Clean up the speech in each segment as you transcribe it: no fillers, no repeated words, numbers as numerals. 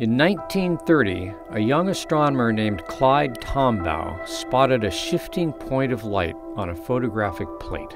In 1930, a young astronomer named Clyde Tombaugh spotted a shifting point of light on a photographic plate.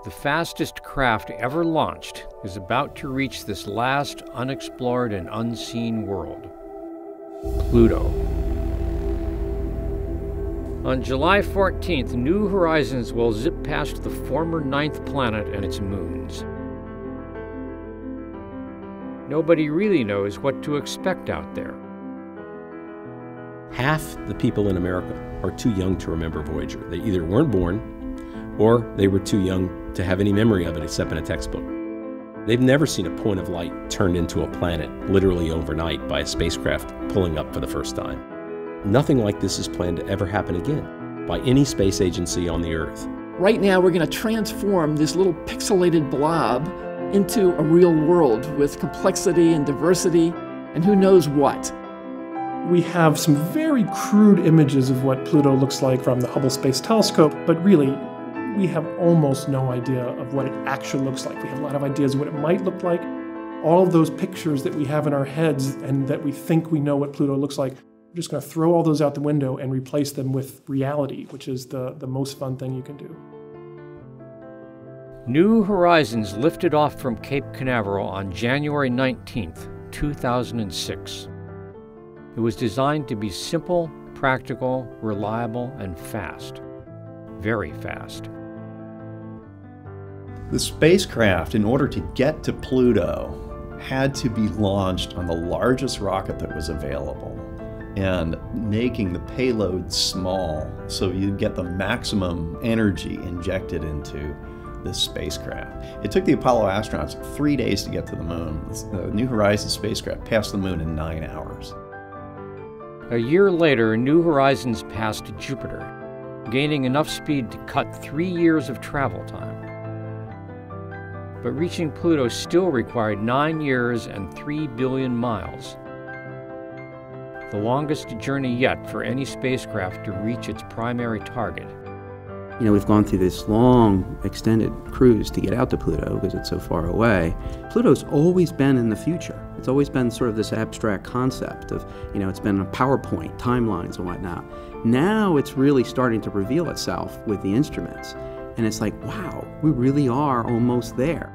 The fastest craft ever launched is about to reach this last unexplored and unseen world, Pluto. On July 14th, New Horizons will zip past the former 9th planet and its moons. Nobody really knows what to expect out there. Half the people in America are too young to remember Voyager. They either weren't born or they were too young to have any memory of it except in a textbook. They've never seen a point of light turned into a planet literally overnight by a spacecraft pulling up for the first time. Nothing like this is planned to ever happen again by any space agency on the Earth. Right now we're going to transform this little pixelated blob into a real world with complexity and diversity and who knows what. We have some very crude images of what Pluto looks like from the Hubble Space Telescope, but really we have almost no idea of what it actually looks like. We have a lot of ideas of what it might look like. All of those pictures that we have in our heads and that we think we know what Pluto looks like, we're just going to throw all those out the window and replace them with reality, which is the most fun thing you can do. New Horizons lifted off from Cape Canaveral on January 19th, 2006. It was designed to be simple, practical, reliable, and fast. Very fast. The spacecraft, in order to get to Pluto, had to be launched on the largest rocket that was available and making the payload small so you get the maximum energy injected into this spacecraft. It took the Apollo astronauts 3 days to get to the moon. The New Horizons spacecraft passed the moon in 9 hours. A year later, New Horizons passed Jupiter, gaining enough speed to cut 3 years of travel time. But reaching Pluto still required 9 years and 3 billion miles. The longest journey yet for any spacecraft to reach its primary target. You know, we've gone through this long, extended cruise to get out to Pluto because it's so far away. Pluto's always been in the future. It's always been sort of this abstract concept of, you know, it's been a PowerPoint, timelines and whatnot. Now it's really starting to reveal itself with the instruments. And it's like, wow, we really are almost there.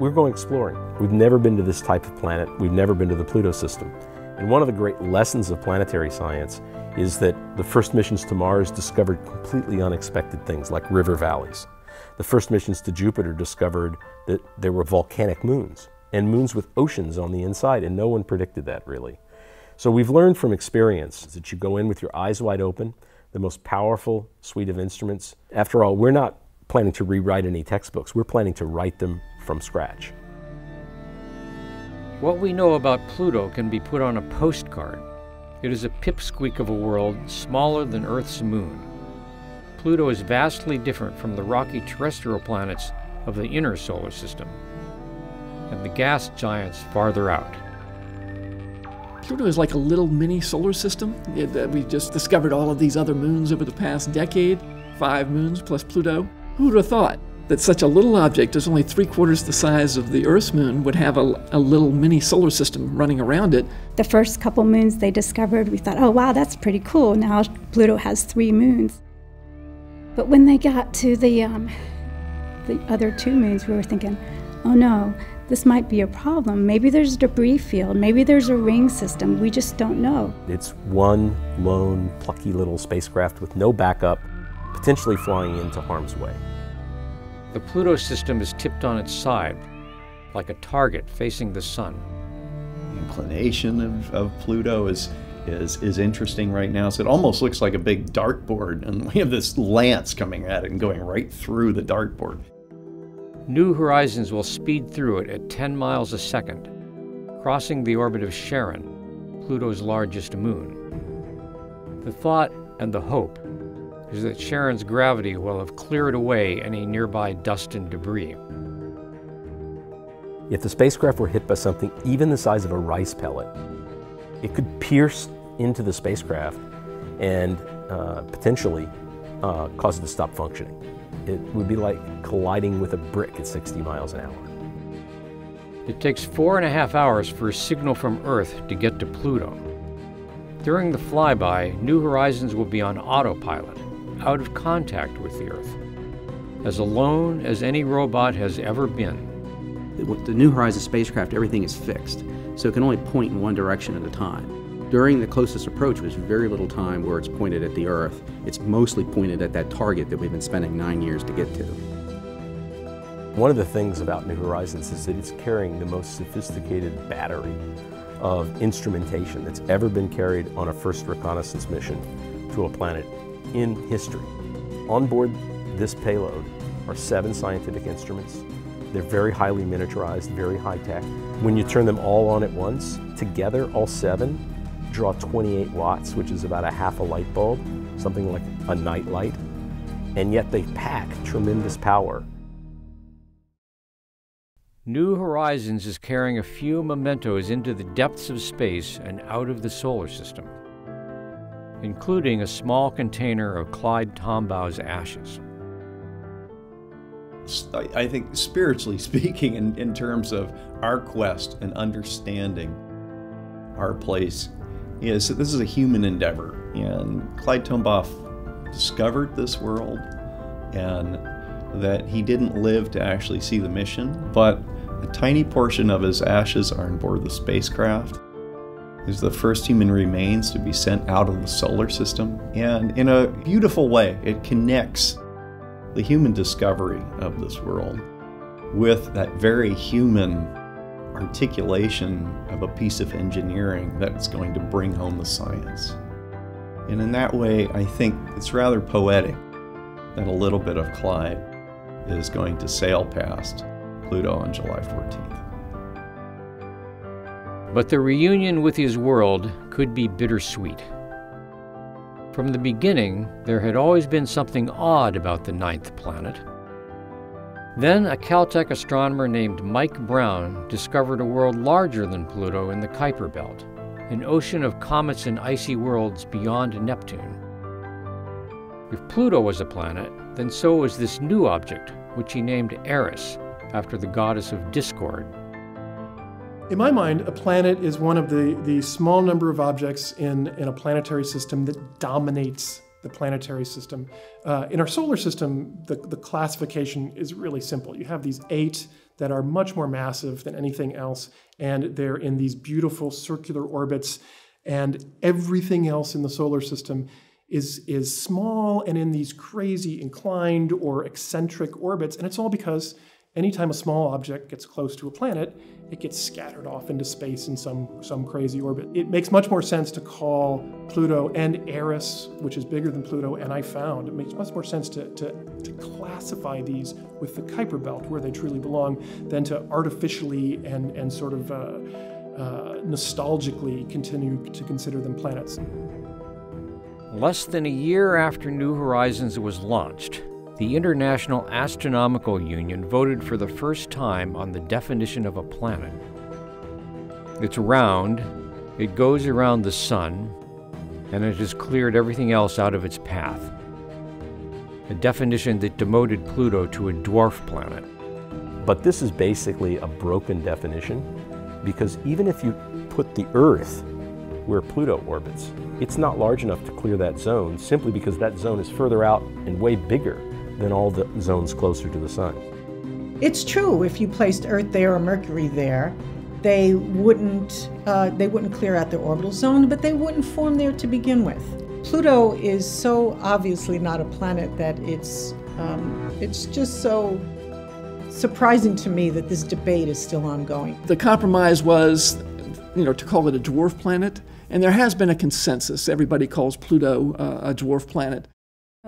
We're going exploring. We've never been to this type of planet. We've never been to the Pluto system. And one of the great lessons of planetary science is that the first missions to Mars discovered completely unexpected things like river valleys. The first missions to Jupiter discovered that there were volcanic moons and moons with oceans on the inside, and no one predicted that really. So we've learned from experience that you go in with your eyes wide open, the most powerful suite of instruments. After all, we're not planning to rewrite any textbooks, we're planning to write them from scratch. What we know about Pluto can be put on a postcard. It is a pipsqueak of a world smaller than Earth's moon. Pluto is vastly different from the rocky terrestrial planets of the inner solar system and the gas giants farther out. Pluto is like a little mini solar system. We've just discovered all of these other moons over the past decade, 5 moons plus Pluto. Who would have thought that such a little object, that's only 3/4 the size of the Earth's moon, would have a little mini solar system running around it? The first couple moons they discovered, we thought, oh wow, that's pretty cool. Now Pluto has 3 moons. But when they got to the other 2 moons, we were thinking, oh no, this might be a problem. Maybe there's a debris field, maybe there's a ring system, we just don't know. It's one lone, plucky little spacecraft with no backup, potentially flying into harm's way. The Pluto system is tipped on its side, like a target facing the sun. The inclination of Pluto is interesting right now. So it almost looks like a big dartboard, and we have this lance coming at it and going right through the dartboard. New Horizons will speed through it at 10 miles a second, crossing the orbit of Charon, Pluto's largest moon. The thought and the hope is that Charon's gravity will have cleared away any nearby dust and debris. If the spacecraft were hit by something even the size of a rice pellet, it could pierce into the spacecraft and potentially cause it to stop functioning. It would be like colliding with a brick at 60 miles an hour. It takes 4.5 hours for a signal from Earth to get to Pluto. During the flyby, New Horizons will be on autopilot, out of contact with the Earth, as alone as any robot has ever been. With the New Horizons spacecraft, everything is fixed, so it can only point in one direction at a time. During the closest approach, there's very little time where it's pointed at the Earth. It's mostly pointed at that target that we've been spending 9 years to get to. One of the things about New Horizons is that it's carrying the most sophisticated battery of instrumentation that's ever been carried on a first reconnaissance mission to a planet in history. On board this payload are 7 scientific instruments. They're very highly miniaturized, very high tech. When you turn them all on at once, together, all 7 draw 28 watts, which is about a half a light bulb, something like a night light, and yet they pack tremendous power. New Horizons is carrying a few mementos into the depths of space and out of the solar system, including a small container of Clyde Tombaugh's ashes. I think, spiritually speaking, in terms of our quest and understanding our place, is that this is a human endeavor. And Clyde Tombaugh discovered this world, and that he didn't live to actually see the mission, but a tiny portion of his ashes are on board the spacecraft. He's the first human remains to be sent out of the solar system. And in a beautiful way, it connects the human discovery of this world with that very human articulation of a piece of engineering that's going to bring home the science. And in that way, I think it's rather poetic that a little bit of Clyde is going to sail past Pluto on July 14th. But the reunion with his world could be bittersweet. From the beginning, there had always been something odd about the 9th planet. Then a Caltech astronomer named Mike Brown discovered a world larger than Pluto in the Kuiper Belt, an ocean of comets and icy worlds beyond Neptune. If Pluto was a planet, then so was this new object, which he named Eris, after the goddess of discord. In my mind, a planet is one of the small number of objects in a planetary system that dominates the planetary system. In our solar system, the classification is really simple. You have these 8 that are much more massive than anything else, and they're in these beautiful circular orbits, and everything else in the solar system is small and in these crazy inclined or eccentric orbits, and it's all because anytime a small object gets close to a planet, it gets scattered off into space in some crazy orbit. It makes much more sense to call Pluto and Eris, which is bigger than Pluto, and I found it makes much more sense to classify these with the Kuiper Belt, where they truly belong, than to artificially and sort of nostalgically continue to consider them planets. Less than a year after New Horizons was launched, the International Astronomical Union voted for the first time on the definition of a planet. It's round, it goes around the sun, and it has cleared everything else out of its path. A definition that demoted Pluto to a dwarf planet. But this is basically a broken definition, because even if you put the Earth where Pluto orbits, it's not large enough to clear that zone, simply because that zone is further out and way bigger than all the zones closer to the sun. It's true, if you placed Earth there or Mercury there, they wouldn't clear out their orbital zone, but they wouldn't form there to begin with. Pluto is so obviously not a planet that it's just so surprising to me that this debate is still ongoing. The compromise was, to call it a dwarf planet, and there has been a consensus. Everybody calls Pluto a dwarf planet.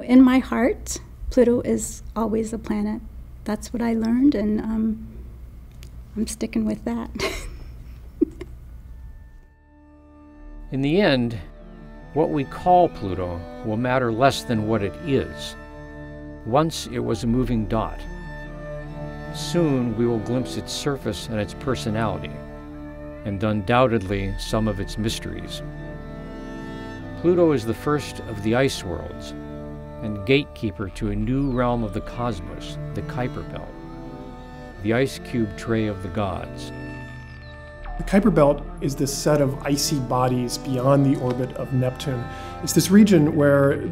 In my heart, Pluto is always a planet. That's what I learned, and I'm sticking with that. In the end, what we call Pluto will matter less than what it is. Once it was a moving dot. Soon we will glimpse its surface and its personality, and undoubtedly some of its mysteries. Pluto is the first of the ice worlds, and gatekeeper to a new realm of the cosmos, the Kuiper Belt, the ice cube tray of the gods. The Kuiper Belt is this set of icy bodies beyond the orbit of Neptune. It's this region where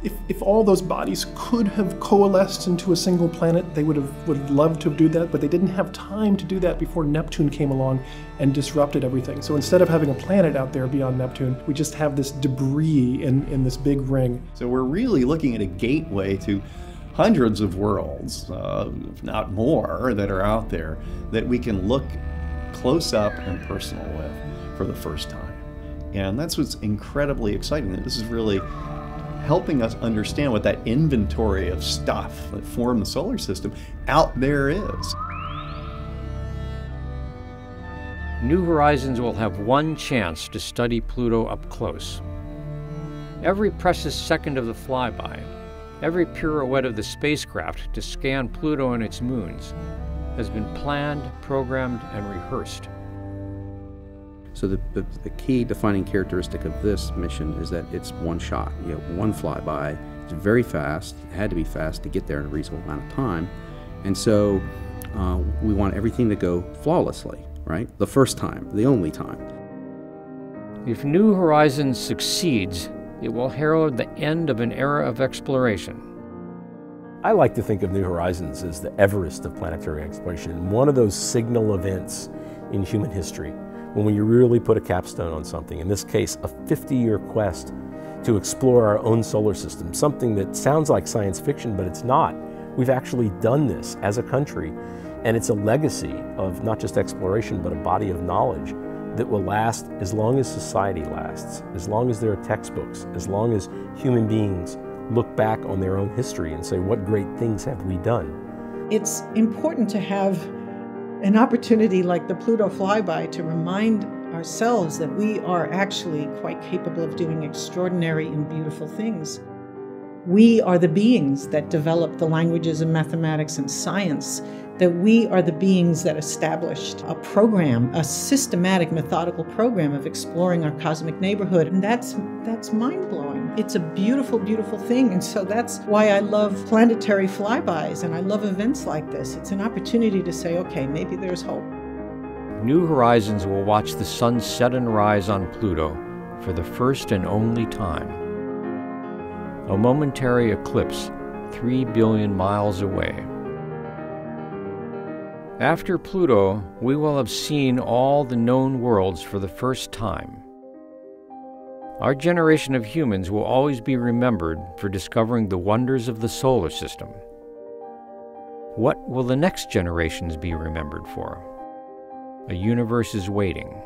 if all those bodies could have coalesced into a single planet, they would have loved to do that, but they didn't have time to do that before Neptune came along and disrupted everything. So instead of having a planet out there beyond Neptune, we just have this debris in this big ring. So we're really looking at a gateway to hundreds of worlds, if not more, that are out there that we can look close up and personal with for the first time. And that's what's incredibly exciting, that this is really helping us understand what that inventory of stuff that form the solar system out there is. New Horizons will have one chance to study Pluto up close. Every precious second of the flyby, every pirouette of the spacecraft to scan Pluto and its moons has been planned, programmed, and rehearsed. So the key defining characteristic of this mission is that it's one shot. You have one flyby. It's very fast. It had to be fast to get there in a reasonable amount of time. And so we want everything to go flawlessly, right? The first time, the only time. If New Horizons succeeds, it will herald the end of an era of exploration. I like to think of New Horizons as the Everest of planetary exploration, one of those signal events in human history when we really put a capstone on something, in this case, a 50-year quest to explore our own solar system, something that sounds like science fiction, but it's not. We've actually done this as a country, and it's a legacy of not just exploration, but a body of knowledge that will last as long as society lasts, as long as there are textbooks, as long as human beings look back on their own history and say, what great things have we done? It's important to have an opportunity like the Pluto flyby to remind ourselves that we are actually quite capable of doing extraordinary and beautiful things. We are the beings that develop the languages of mathematics and science, that we are the beings that established a program, a systematic, methodical program of exploring our cosmic neighborhood. And that's mind-blowing. It's a beautiful, beautiful thing. And so that's why I love planetary flybys and I love events like this. It's an opportunity to say, okay, maybe there's hope. New Horizons will watch the sun set and rise on Pluto for the first and only time. A momentary eclipse 3 billion miles away. After Pluto, we will have seen all the known worlds for the first time. Our generation of humans will always be remembered for discovering the wonders of the solar system. What will the next generations be remembered for? A universe is waiting.